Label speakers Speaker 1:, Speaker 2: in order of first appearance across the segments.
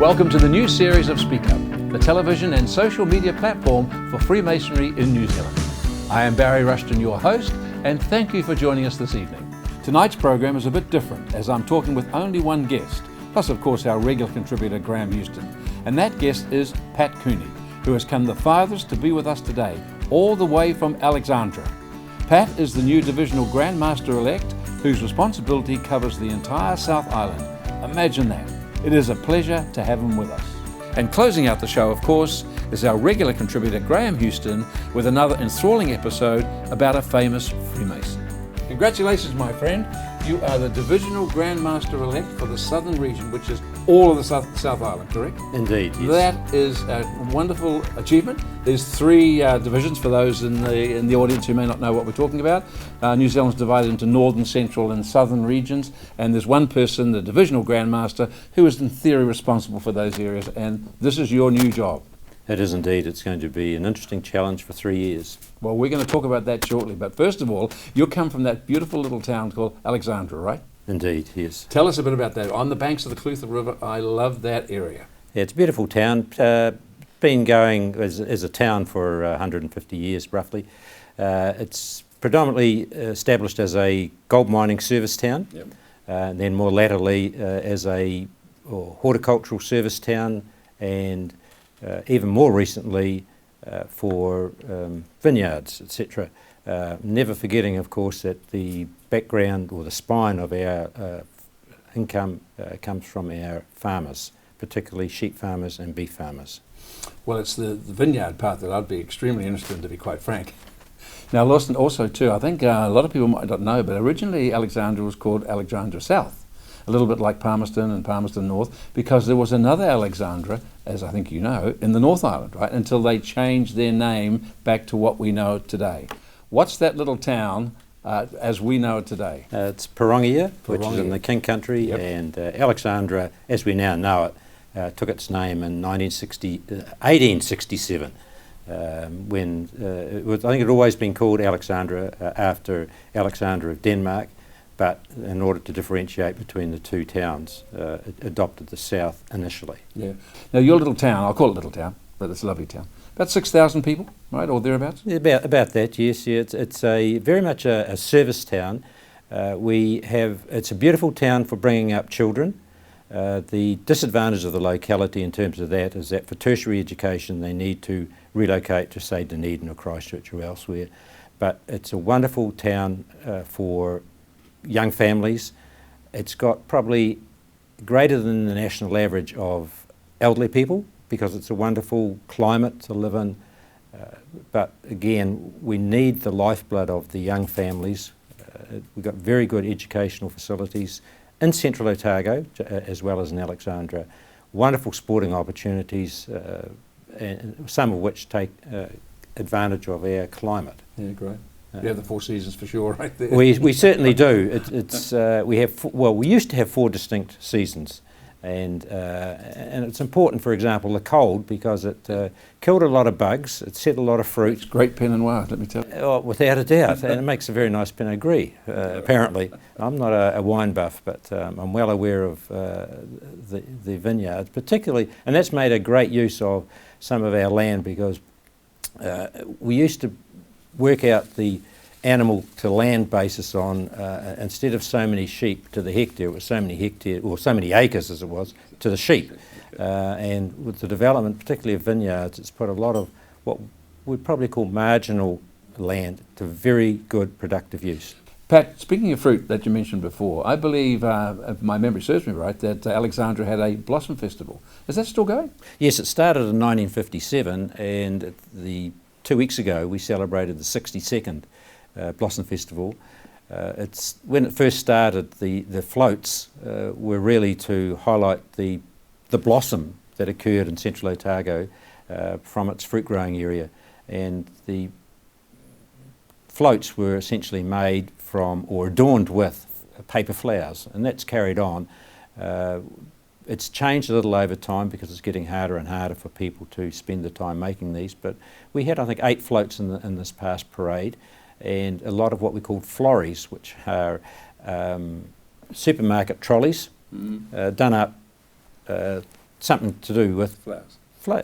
Speaker 1: Welcome to the new series of Speak Up, the television and social media platform for Freemasonry in New Zealand. I am Barry Rushton, your host, and thank you for joining us this evening. Tonight's program is a bit different as I'm talking with only one guest, plus of course our regular contributor Graham Houston, and that guest is Pat Cooney, who has come the farthest to be with us today, all the way from Alexandra. Pat is the new Divisional Grand Master-elect whose responsibility covers the entire South Island. Imagine that. It is a pleasure to have him with us. And closing out the show, of course, is our regular contributor Graham Houston with another enthralling episode about a famous Freemason. Congratulations, my friend. You are the Divisional Grand Master-elect for the Southern region, which is all of the South Island, correct?
Speaker 2: Indeed, yes.
Speaker 1: That is a wonderful achievement. There's three divisions for those in the audience who may not know what we're talking about. New Zealand's divided into northern, central and southern regions, and there's one person, the Divisional Grand Master, who is in theory responsible for those areas, and this is your new job.
Speaker 2: It is indeed. It's going to be an interesting challenge for 3 years.
Speaker 1: Well, we're going to talk about that shortly, but first of all, you come from that beautiful little town called Alexandra, right?
Speaker 2: Indeed, yes.
Speaker 1: Tell us a bit about that. On the banks of the Clutha River, I love that area.
Speaker 2: Yeah, it's a beautiful town. Been going as a town for 150 years, roughly. It's predominantly established as a gold mining service town,
Speaker 1: Yep.
Speaker 2: And then more latterly as a horticultural service town, and even more recently for vineyards, etc. Never forgetting, of course, that the background or the spine of our income comes from our farmers, particularly sheep farmers and beef farmers.
Speaker 1: Well, it's the vineyard part that I'd be extremely interested in, to be quite frank. Now, Rushton, also too, I think a lot of people might not know, but originally Alexandra was called Alexandra South, a little bit like Palmerston and Palmerston North, because there was another Alexandra, as I think you know, in the North Island, right, until they changed their name back to what we know today. What's that little town as we know it today?
Speaker 2: It's Pirongia, which is in the King Country,
Speaker 1: Yep.
Speaker 2: and Alexandra, as we now know it, took its name in 1867, when I think it had always been called Alexandra after Alexander of Denmark, but in order to differentiate between the two towns, it adopted the south initially.
Speaker 1: Yeah. Now, your little town, I'll call it little town, but it's a lovely town. About 6,000 people, right, or thereabouts?
Speaker 2: Yeah, about that, yes. Yeah, it's a very much a service town. It's a beautiful town for bringing up children. The disadvantage of the locality in terms of that is that for tertiary education they need to relocate to, say, Dunedin or Christchurch or elsewhere. But it's a wonderful town for young families. It's got probably greater than the national average of elderly people because it's a wonderful climate to live in. But again, we need the lifeblood of the young families. We've got very good educational facilities in Central Otago as well as in Alexandra. Wonderful sporting opportunities, and some of which take advantage of our climate.
Speaker 1: Yeah, great. You have the four seasons for sure, right there.
Speaker 2: We certainly do. We used to have 4 distinct seasons, and it's important, for example, the cold, because it killed a lot of bugs, it set a lot of fruit.
Speaker 1: It's great Pinot Noir, let me tell you.
Speaker 2: Oh, without a doubt, and it makes a very nice Pinot Gris, apparently. I'm not a wine buff, but I'm well aware of the vineyards, particularly, and that's made a great use of some of our land, because we used to work out the animal to land basis on, instead of so many sheep to the hectare, it was so many hectares, or so many acres as it was, to the sheep. And with the development, particularly of vineyards, it's put a lot of what we'd probably call marginal land to very good productive use.
Speaker 1: Pat, speaking of fruit that you mentioned before, I believe, if my memory serves me right, that Alexandra had a blossom festival. Is that still going?
Speaker 2: Yes, it started in 1957, and 2 weeks ago we celebrated the 62nd Blossom Festival. When it first started, the floats were really to highlight the blossom that occurred in Central Otago from its fruit growing area, and the floats were essentially made from or adorned with paper flowers, and that's carried on. It's changed a little over time because it's getting harder and harder for people to spend the time making these, but we had, I think, 8 floats in this past parade, and a lot of what we call florries, which are supermarket trolleys done up something to do with
Speaker 1: Flowers.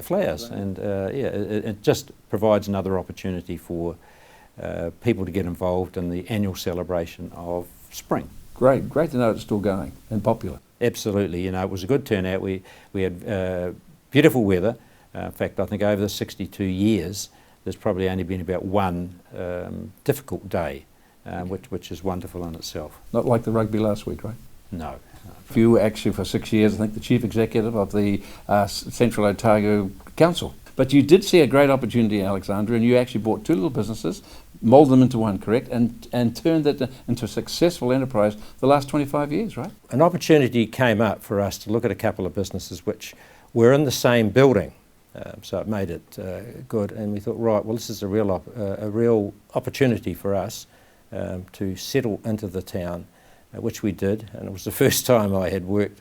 Speaker 2: flowers, and it just provides another opportunity for people to get involved in the annual celebration of spring.
Speaker 1: Great to know it's still going and popular.
Speaker 2: Absolutely, it was a good turnout. We had beautiful weather. In fact, I think over the 62 years, there's probably only been about one difficult day, which is wonderful in itself.
Speaker 1: Not like the rugby last week, right?
Speaker 2: No.
Speaker 1: You were actually for 6 years, I think, the chief executive of the Central Otago Council. But you did see a great opportunity in Alexandria, and you actually bought two little businesses, moulded them into one, correct, and turned it into a successful enterprise the last 25 years, right?
Speaker 2: An opportunity came up for us to look at a couple of businesses which were in the same building, so it made it good, and we thought, right, well, this is a real opportunity for us to settle into the town, which we did, and it was the first time I had worked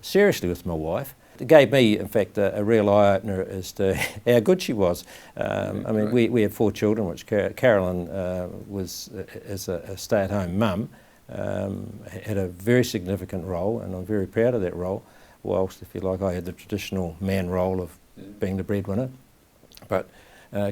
Speaker 2: seriously with my wife. It gave me, in fact, a real eye-opener as to how good she was. We had 4 children, which Carolyn was, as a stay-at-home mum, had a very significant role, and I'm very proud of that role, whilst, if you like, I had the traditional man role of being the breadwinner. But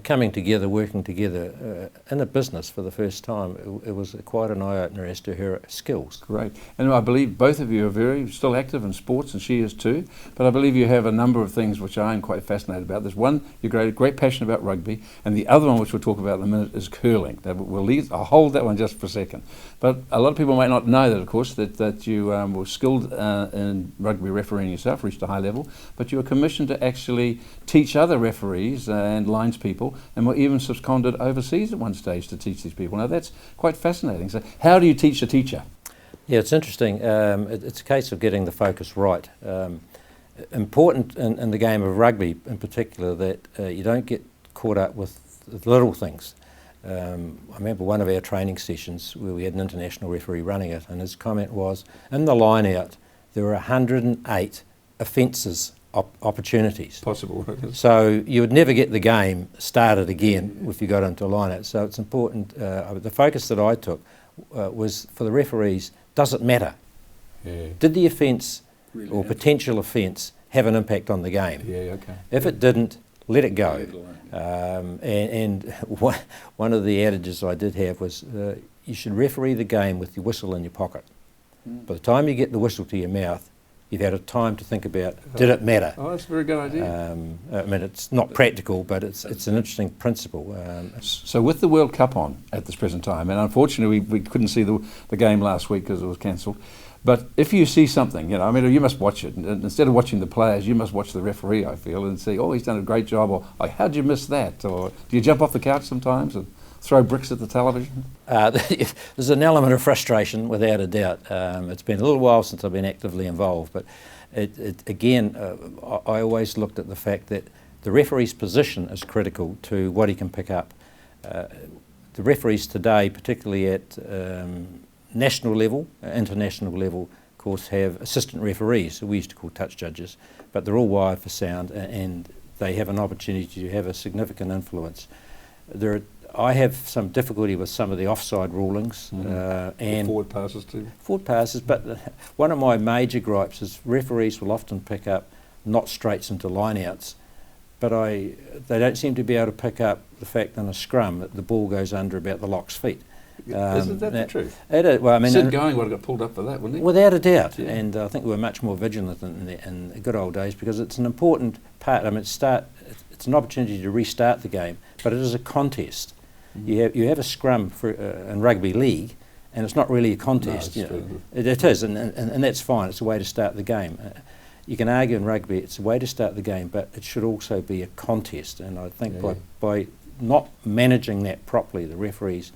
Speaker 2: coming together, working together in a business for the first time, it was quite an eye-opener as to her skills.
Speaker 1: Great. And I believe both of you are still active in sports, and she is too, but I believe you have a number of things which I am quite fascinated about. There's one, you're great passion about rugby, and the other one, which we'll talk about in a minute, is curling. I'll hold that one just for a second. But a lot of people might not know that, of course, that you were skilled in rugby refereeing yourself, reached a high level, but you were commissioned to actually teach other referees and lines people, and were even seconded overseas at one stage to teach these people. Now that's quite fascinating. So how do you teach a teacher?
Speaker 2: Yeah, it's interesting. It's a case of getting the focus right. Important in the game of rugby in particular that you don't get caught up with the little things. I remember one of our training sessions where we had an international referee running it, and his comment was, in the line out there were 108 offences opportunities.
Speaker 1: Possible.
Speaker 2: So you would never get the game started again if you got into a line out. So it's important. The focus that I took was for the referees, does it matter?
Speaker 1: Yeah.
Speaker 2: Did the offence
Speaker 1: Really
Speaker 2: or potential offence have an impact on the game?
Speaker 1: Yeah, okay.
Speaker 2: If it didn't, let it go. And one of the adages I did have was you should referee the game with your whistle in your pocket. By the time you get the whistle to your mouth, you've had a time to think about, did it matter?
Speaker 1: Oh, that's a very good idea.
Speaker 2: It's not practical, but it's an interesting principle.
Speaker 1: So with the World Cup on at this present time, and unfortunately we couldn't see the game last week because it was cancelled, but if you see something, you must watch it. And instead of watching the players, you must watch the referee, I feel, and say, oh, he's done a great job, or how'd you miss that? Or do you jump off the couch sometimes and throw bricks at the television?
Speaker 2: There's an element of frustration, without a doubt. It's been a little while since I've been actively involved, but I always looked at the fact that the referee's position is critical to what he can pick up. The referees today, particularly at national level, international level, of course, have assistant referees, who we used to call touch judges, but they're all wired for sound, and they have an opportunity to have a significant influence. I have some difficulty with some of the offside rulings and
Speaker 1: forward passes too.
Speaker 2: Forward passes, but one of my major gripes is referees will often pick up not straights into lineouts, but they don't seem to be able to pick up the fact in a scrum that the ball goes under about the lock's feet.
Speaker 1: Isn't that the truth?
Speaker 2: It is. Well,
Speaker 1: Sid Going would have got pulled up for that, wouldn't he?
Speaker 2: Without a doubt,
Speaker 1: yeah.
Speaker 2: And I think we were much more vigilant in the good old days, because it's an important part. It's an opportunity to restart the game, but it is a contest. You have a scrum in rugby league, and it's not really a contest.
Speaker 1: No,
Speaker 2: it is, and that's fine. It's a way to start the game. You can argue in rugby it's a way to start the game, but it should also be a contest. And I think by not managing that properly, the referees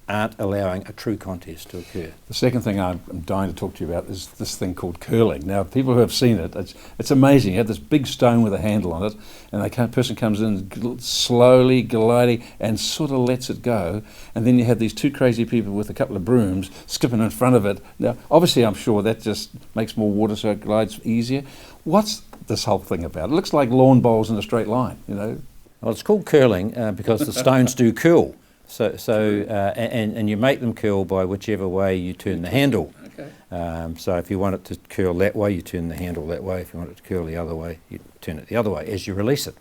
Speaker 2: aren't allowing a true contest to occur.
Speaker 1: The second thing I'm dying to talk to you about is this thing called curling. Now, people who have seen it, it's amazing. You have this big stone with a handle on it, and the person comes in slowly, gliding, and sort of lets it go. And then you have these two crazy people with a couple of brooms skipping in front of it. Now, obviously, I'm sure that just makes more water so it glides easier. What's this whole thing about? It looks like lawn bowls in a straight line,
Speaker 2: Well, it's called curling because the stones do curl. And you make them curl by whichever way you turn the handle.
Speaker 1: Okay. Okay.
Speaker 2: So if you want it to curl that way, you turn the handle that way. If you want it to curl the other way, you turn it the other way as you release it.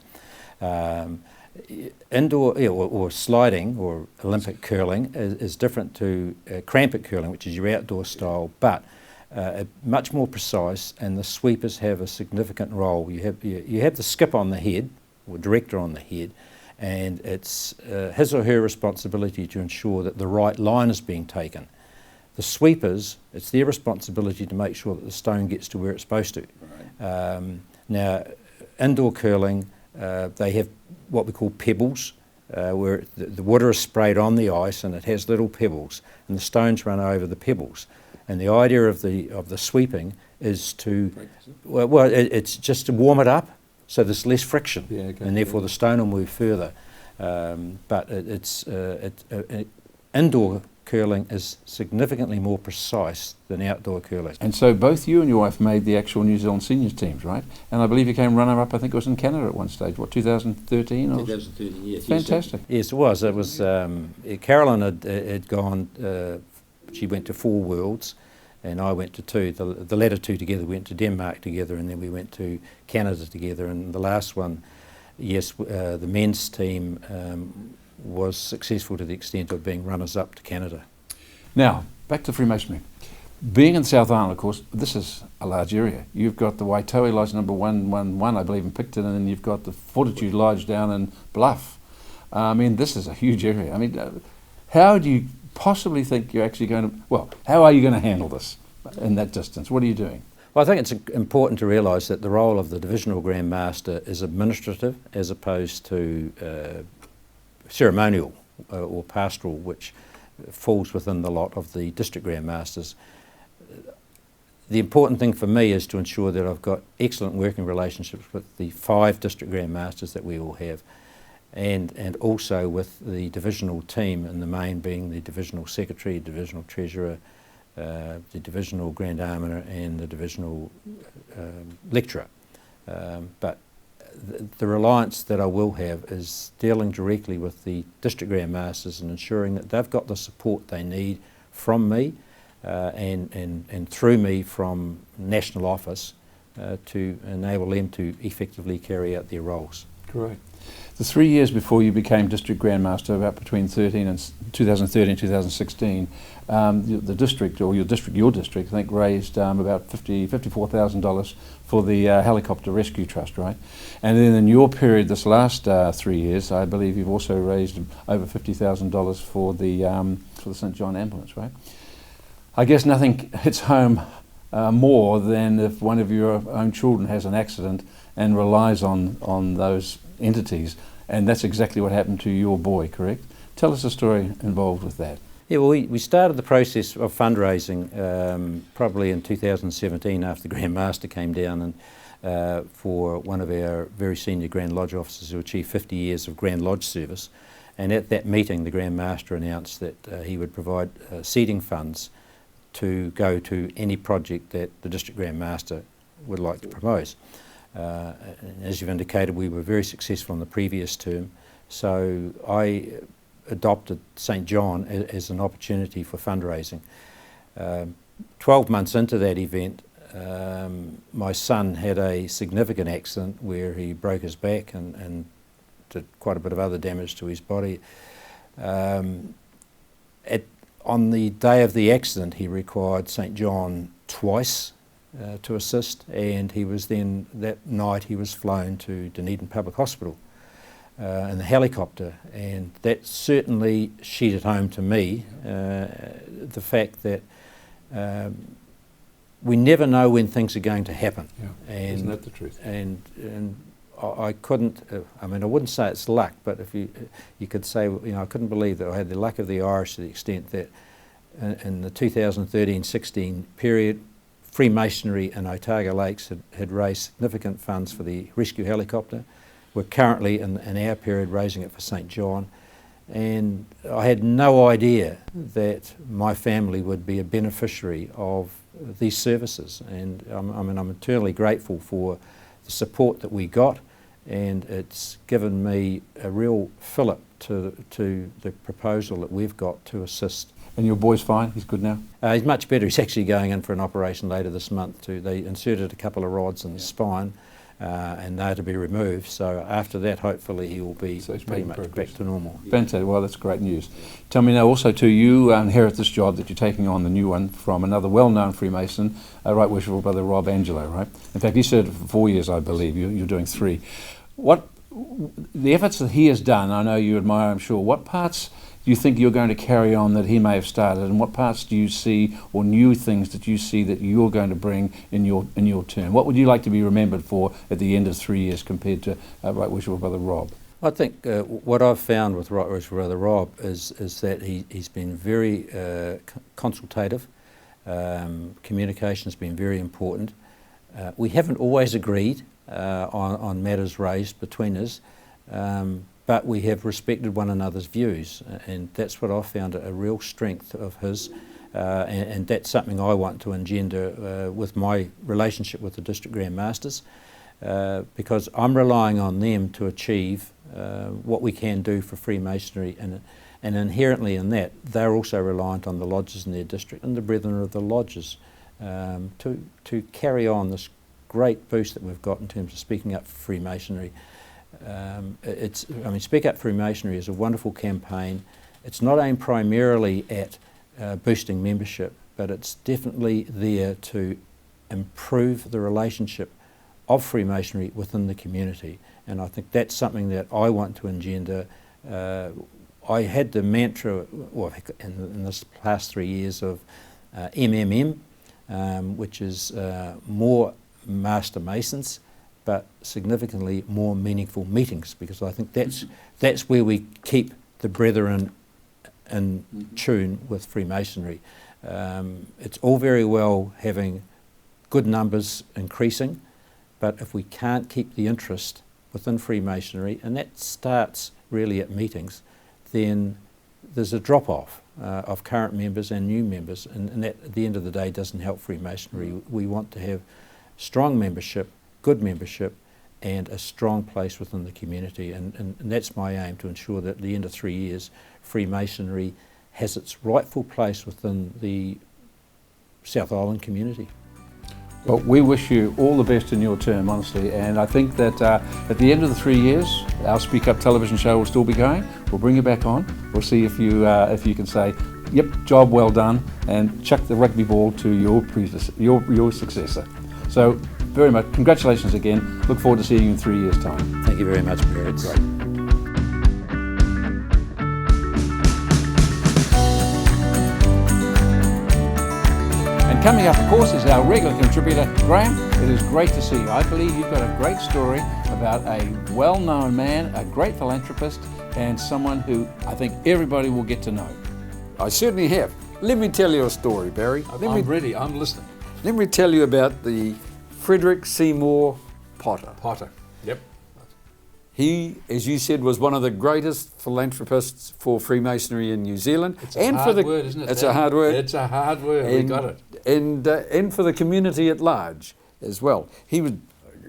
Speaker 2: Indoor or sliding or Olympic curling is different to crampet curling, which is your outdoor style, but much more precise, and the sweepers have a significant role. You have the skip on the head, or director on the head, and it's his or her responsibility to ensure that the right line is being taken. The sweepers, it's their responsibility to make sure that the stone gets to where it's supposed to. Right. Now, indoor curling, they have what we call pebbles, where the water is sprayed on the ice and it has little pebbles, and the stones run over the pebbles. And the idea of the sweeping is to, it's just to warm it up so there's less friction, and therefore the stone will move further. But indoor curling is significantly more precise than outdoor curling.
Speaker 1: And so both you and your wife made the actual New Zealand seniors teams, right? And I believe you came runner-up, I think it was in Canada at one stage, what, 2013?
Speaker 2: 2013, yes.
Speaker 1: Fantastic.
Speaker 2: Yes, it was. It was Carolyn had gone, she went to 4 Worlds, and I went to 2. The latter 2 together, we went to Denmark together, and then we went to Canada together. And the last one, yes, the men's team was successful to the extent of being runners-up to Canada.
Speaker 1: Now, back to Freemasonry. Being in South Island, of course, this is a large area. You've got the Waitoa Lodge number 111, I believe, in Picton, and then you've got the Fortitude Lodge down in Bluff. I mean, this is a huge area. I mean, how do you possibly think you're actually going to, well, how are you going to handle this in that distance? What are you doing?
Speaker 2: Well, I think it's important to realise that the role of the Divisional Grand Master is administrative as opposed to ceremonial or pastoral, which falls within the lot of the District Grand Masters. The important thing for me is to ensure that I've got excellent working relationships with the 5 District Grand Masters that we all have, and also with the divisional team, in the main being the Divisional Secretary, Divisional Treasurer, the Divisional Grand Armourer and the Divisional Lecturer. But the reliance that I will have is dealing directly with the District Grand Masters and ensuring that they've got the support they need from me and through me from National Office to enable them to effectively carry out their roles.
Speaker 1: Correct. The 3 years before you became District Grand Master, about between 2013 and 2016, the district, or your district, I think, raised about $54,000 for the Helicopter Rescue Trust, right? And then in your period, this last 3 years, I believe you've also raised over $50,000 for the St. John Ambulance, right? I guess nothing hits home more than if one of your own children has an accident and relies on those entities, and that's exactly what happened to your boy, correct? Tell us a story involved with that.
Speaker 2: Yeah, well, we started the process of fundraising probably in 2017 after the Grand Master came down and for one of our very senior Grand Lodge officers who achieved 50 years of Grand Lodge service. And at that meeting, the Grand Master announced that he would provide seeding funds to go to any project that the District Grand Master would like to propose. As you've indicated, we were very successful in the previous term, so I adopted St. John as an opportunity for fundraising. 12 months into that event, my son had a significant accident where he broke his back and did quite a bit of other damage to his body. On the day of the accident, he required St. John twice to assist, and he was then, that night he was flown to Dunedin Public Hospital in the helicopter, and that certainly sheeted home to me the fact that we never know when things are going to happen.
Speaker 1: Yeah.
Speaker 2: And,
Speaker 1: isn't that the truth?
Speaker 2: And I couldn't, I mean, I wouldn't say it's luck, but if you could say, you know, I couldn't believe that I had the luck of the Irish to the extent that in the 2013-16 period, Freemasonry in Otago Lakes had raised significant funds for the rescue helicopter. We're currently in our period raising it for St. John, and I had no idea that my family would be a beneficiary of these services, and I mean, I'm eternally grateful for the support that we got, and it's given me a real fillip to the proposal that we've got to assist.
Speaker 1: And your boy's fine? He's good now?
Speaker 2: He's much better. He's actually going in for an operation later this month. They inserted a couple of rods in the spine and they're to be removed. So after that, hopefully he will be pretty much back to normal.
Speaker 1: Fantastic. Well, that's great news. Tell me now also too, you inherit this job that you're taking on, the new one, from another well-known Freemason, Right Worshipful Brother Rob Angelo, right? In fact, he served for 4 years, I believe. You're doing 3. What the efforts that he has done, I know you admire, I'm sure. What parts do you think you're going to carry on that he may have started, and what parts do you see, or new things that you see that you're going to bring in your term? What would you like to be remembered for at the end of 3 years compared to Right Worshipful Brother Rob?
Speaker 2: I think what I've found with Right Worshipful Brother Rob is that he's been very consultative. Communication's been very important. We haven't always agreed on matters raised between us, but we have respected one another's views, and that's what I've found a real strength of his, and that's something I want to engender with my relationship with the District Grand Masters, because I'm relying on them to achieve what we can do for Freemasonry, and inherently in that they're also reliant on the lodges in their district and the brethren of the lodges to carry on this great boost that we've got in terms of speaking up for Freemasonry. Speak Up Freemasonry is a wonderful campaign. It's not aimed primarily at boosting membership, but it's definitely there to improve the relationship of Freemasonry within the community. And I think that's something that I want to engender. I had the mantra, well, in this past 3 years, of MMM, which is more Master Masons, but significantly more meaningful meetings, because I think that's where we keep the brethren in tune with Freemasonry. It's all very well having good numbers increasing, but if we can't keep the interest within Freemasonry, and that starts really at meetings, then there's a drop-off of current members and new members, and that at the end of the day doesn't help Freemasonry. We want to have strong membership, good membership, and a strong place within the community, and that's my aim, to ensure that at the end of 3 years Freemasonry has its rightful place within the South Island community.
Speaker 1: Well, we wish you all the best in your term, honestly, and I think that at the end of the 3 years, our Speak Up television show will still be going. We'll bring you back on. We'll see if you can say, yep, job well done, and chuck the rugby ball to your successor. So, very much, congratulations again. Look forward to seeing you in 3 years' time.
Speaker 2: Thank you very much, Barry. It's great.
Speaker 1: Coming up, of course, is our regular contributor, Graham. It is great to see you. I believe you've got a great story about a well-known man, a great philanthropist, and someone who I think everybody will get to know.
Speaker 3: I certainly have. Let me tell you a story, Barry.
Speaker 1: I'm ready. I'm listening.
Speaker 3: Let me tell you about the Frederick Seymour Potter.
Speaker 1: Potter. Yep.
Speaker 3: He, as you said, was one of the greatest philanthropists for Freemasonry in New Zealand.
Speaker 1: It's a hard word, isn't it?
Speaker 3: It's a hard word.
Speaker 1: It's a hard word. We got it.
Speaker 3: And for the community at large as well. He was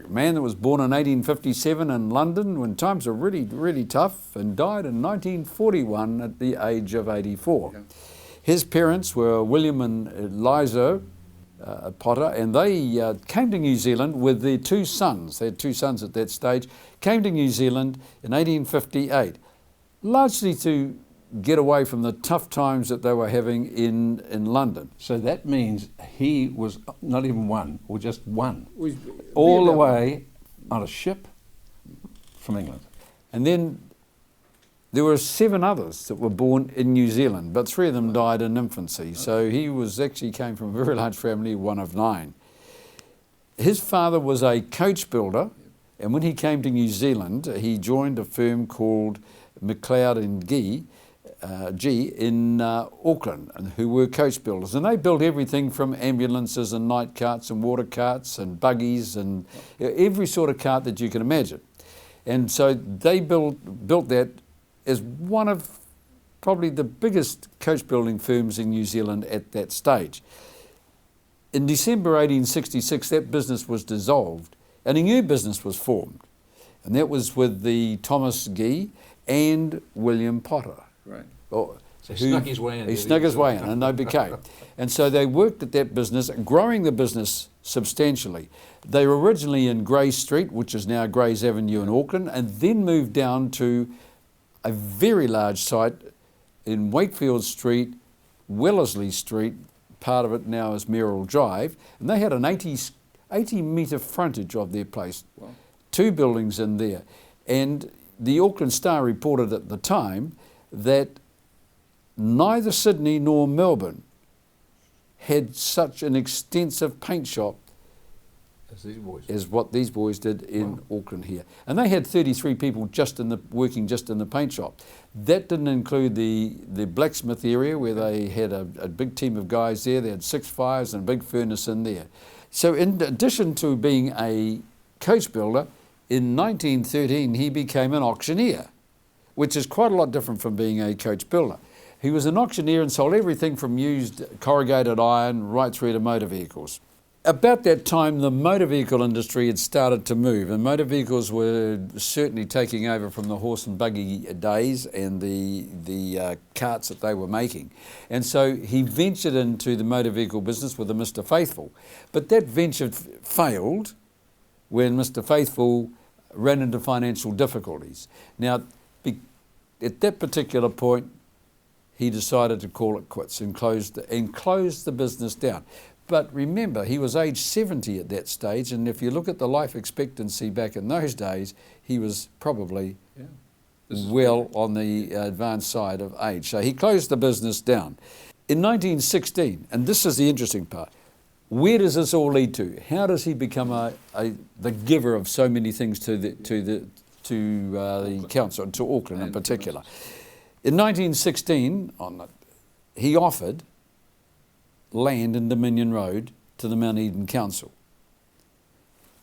Speaker 3: a man that was born in 1857 in London when times were really, really tough, and died in 1941 at the age of 84. Yeah. His parents were William and Eliza Potter, and they came to New Zealand with their 2 sons. They had 2 sons at that stage. Came to New Zealand in 1858, largely to get away from the tough times that they were having in London.
Speaker 1: So that means he was not even one, or just one, all the way on a ship from England.
Speaker 3: And then there were 7 others that were born in New Zealand, but 3 of them died in infancy. So he came from a very large family, one of 9. His father was a coach builder, and when he came to New Zealand, he joined a firm called McLeod and G in Auckland, who were coach builders. And they built everything from ambulances and night carts and water carts and buggies and every sort of cart that you can imagine. And so they built that as one of probably the biggest coach building firms in New Zealand at that stage. In December 1866, that business was dissolved and a new business was formed. And that was with the Thomas Gee and William Potter.
Speaker 1: Right. So he snuck his way in.
Speaker 3: He snuck his way in, and they became. And so they worked at that business, growing the business substantially. They were originally in Grays Street, which is now Grays Avenue in Auckland, and then moved down to a very large site in Wakefield Street, Wellesley Street, part of it now is Merrill Drive, and they had an 80 metre frontage of their place. Wow. 2 buildings in there. And the Auckland Star reported at the time that neither Sydney nor Melbourne had such an extensive paint shop as what these boys did in Auckland here. And they had 33 people working just in the paint shop. That didn't include the blacksmith area where they had a big team of guys there. They had 6 fires and a big furnace in there. So in addition to being a coach builder, in 1913 he became an auctioneer, which is quite a lot different from being a coach builder. He was an auctioneer and sold everything from used corrugated iron right through to motor vehicles. About that time, the motor vehicle industry had started to move, and motor vehicles were certainly taking over from the horse and buggy days and the carts that they were making. And so he ventured into the motor vehicle business with a Mr. Faithful. But that venture failed when Mr. Faithful ran into financial difficulties. Now, at that particular point, he decided to call it quits and closed the business down. But remember, he was age 70 at that stage, and if you look at the life expectancy back in those days, he was probably well on the advanced side of age. So he closed the business down. In 1916, and this is the interesting part, where does this all lead to? How does he become the giver of so many things to the council, to Auckland in particular? In 1916, he offered land in Dominion Road to the Mount Eden Council.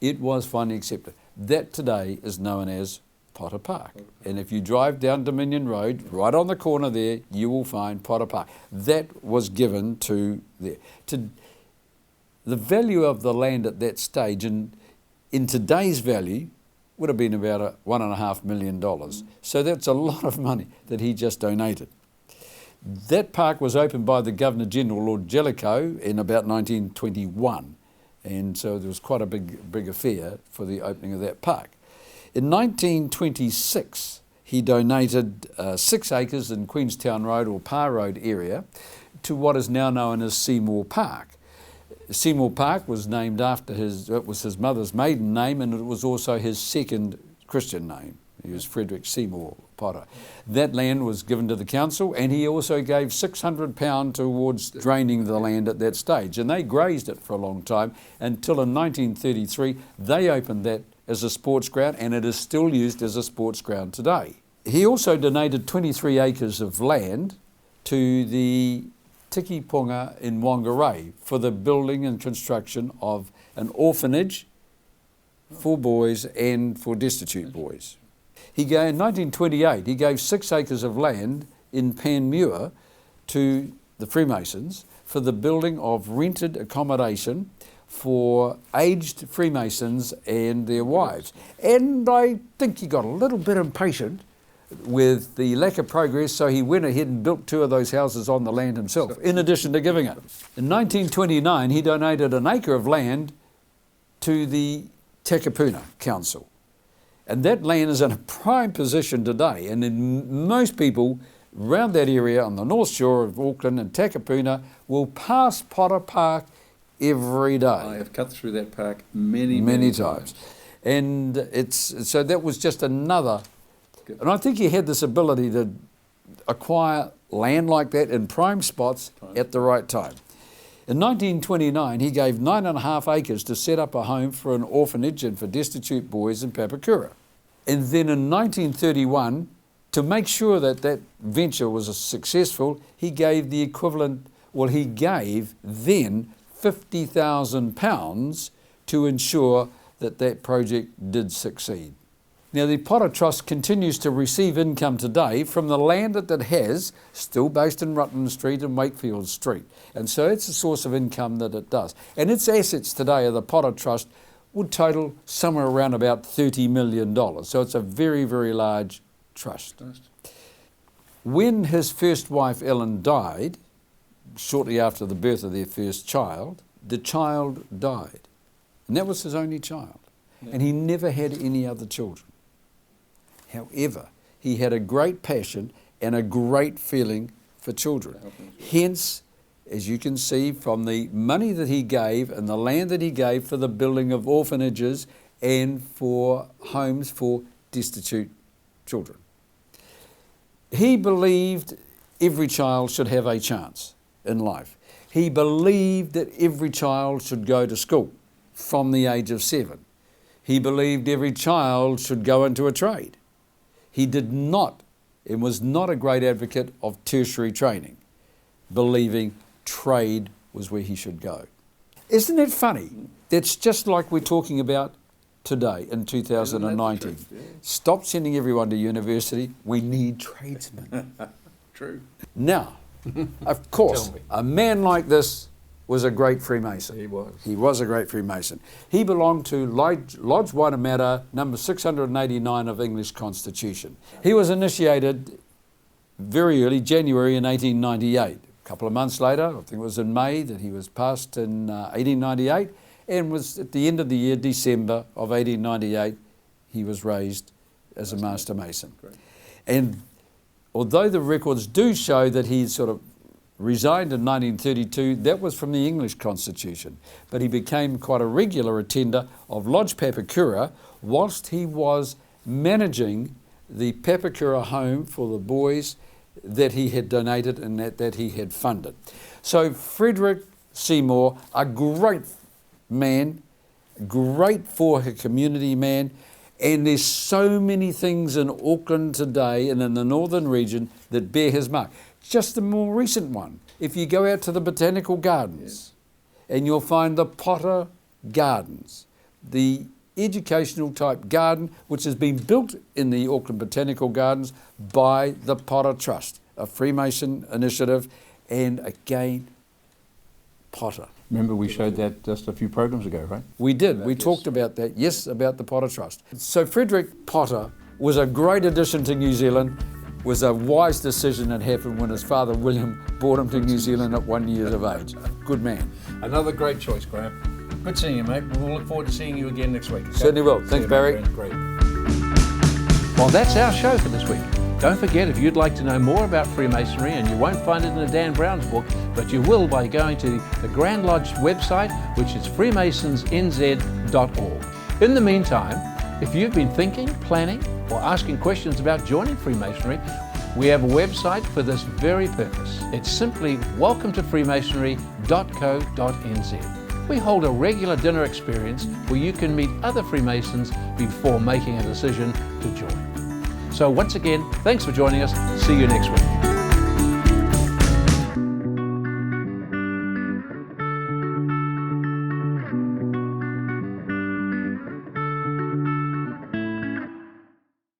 Speaker 3: It was finally accepted. That today is known as Potter Park. And if you drive down Dominion Road, right on the corner there, you will find Potter Park. That was given to there. The value of the land at that stage, and in today's value, would have been about $1.5 million. So that's a lot of money that he just donated. That park was opened by the Governor-General, Lord Jellicoe, in about 1921. And so there was quite a big affair for the opening of that park. In 1926, he donated 6 acres in Queenstown Road or Parr Road area to what is now known as Seymour Park. Seymour Park was named after it was his mother's maiden name, and it was also his second Christian name. He was Frederick Seymour Potter. That land was given to the council, and he also gave £600 towards draining the land at that stage. And they grazed it for a long time until in 1933 they opened that as a sports ground, and it is still used as a sports ground today. He also donated 23 acres of land to the Tiki Punga in Whangarei for the building and construction of an orphanage for boys and for destitute boys. In 1928, he gave 6 acres of land in Panmure to the Freemasons for the building of rented accommodation for aged Freemasons and their wives. And I think he got a little bit impatient with the lack of progress, so he went ahead and built 2 of those houses on the land himself, in addition to giving it. In 1929, he donated an acre of land to the Takapuna Council. And that land is in a prime position today, and then most people around that area on the north shore of Auckland and Takapuna will pass Potter Park every day.
Speaker 1: I have cut through that park many times.
Speaker 3: And so that was just another. And I think he had this ability to acquire land like that in prime spots at the right time. In 1929, he gave 9.5 acres to set up a home for an orphanage and for destitute boys in Papakura. And then in 1931, to make sure that that venture was successful, he gave the equivalent, he gave then £50,000 to ensure that that project did succeed. Now, the Potter Trust continues to receive income today from the land that it has, still based in Rushton Street and Wakefield Street. And so it's a source of income that it does. And its assets today of the Potter Trust would total somewhere around about $30 million. So it's a very, very large trust. When his first wife Ellen died, shortly after the birth of their first child, the child died. And that was his only child. Yeah. And he never had any other children. However, he had a great passion and a great feeling for children. Hence, as you can see from the money that he gave and the land that he gave for the building of orphanages and for homes for destitute children. He believed every child should have a chance in life. He believed that every child should go to school from the age of 7. He believed every child should go into a trade. He did not and was not a great advocate of tertiary training, believing trade was where he should go. Isn't it funny? That's just like we're talking about today in 2019. Stop sending everyone to university. We need tradesmen.
Speaker 1: True.
Speaker 3: Now, of course, a man like this was a great Freemason.
Speaker 1: He was.
Speaker 3: He was a great Freemason. He belonged to Lodge Waitemata, number 689 of English Constitution. He was initiated very early, January in 1898. A couple of months later, I think it was in May that he was passed in 1898, and was at the end of the year, December of 1898, he was raised as a Master Mason.
Speaker 1: Great.
Speaker 3: And although the records do show that he sort of resigned in 1932, that was from the English Constitution, but he became quite a regular attender of Lodge Papakura whilst he was managing the Papakura home for the boys that he had donated and that he had funded. So Frederick Seymour, a great man, great for her community man, and there's so many things in Auckland today and in the northern region that bear his mark. Just the more recent one, if you go out to the Botanical Gardens, and you'll find the Potter Gardens, the educational type garden which has been built in the Auckland Botanical Gardens by the Potter Trust, a Freemason initiative, and again, Potter.
Speaker 1: Remember we showed that just a few programs ago, right?
Speaker 3: We did. We talked about that, yes, about the Potter Trust. So Frederick Potter was a great addition to New Zealand, was a wise decision that happened when his father William brought him to New Zealand at 1 year of age. Good man.
Speaker 1: Another great choice, Graham. Good seeing you, mate. We'll look forward to seeing you again next week. Okay?
Speaker 3: Certainly will. Thanks, Barry.
Speaker 1: Great. Well, that's our show for this week. Don't forget, if you'd like to know more about Freemasonry, and you won't find it in the Dan Brown's book, but you will by going to the Grand Lodge website, which is freemasonsnz.org. In the meantime, if you've been thinking, planning, or asking questions about joining Freemasonry, we have a website for this very purpose. It's simply welcometofreemasonry.co.nz. We hold a regular dinner experience where you can meet other Freemasons before making a decision to join. So once again, thanks for joining us. See you next week.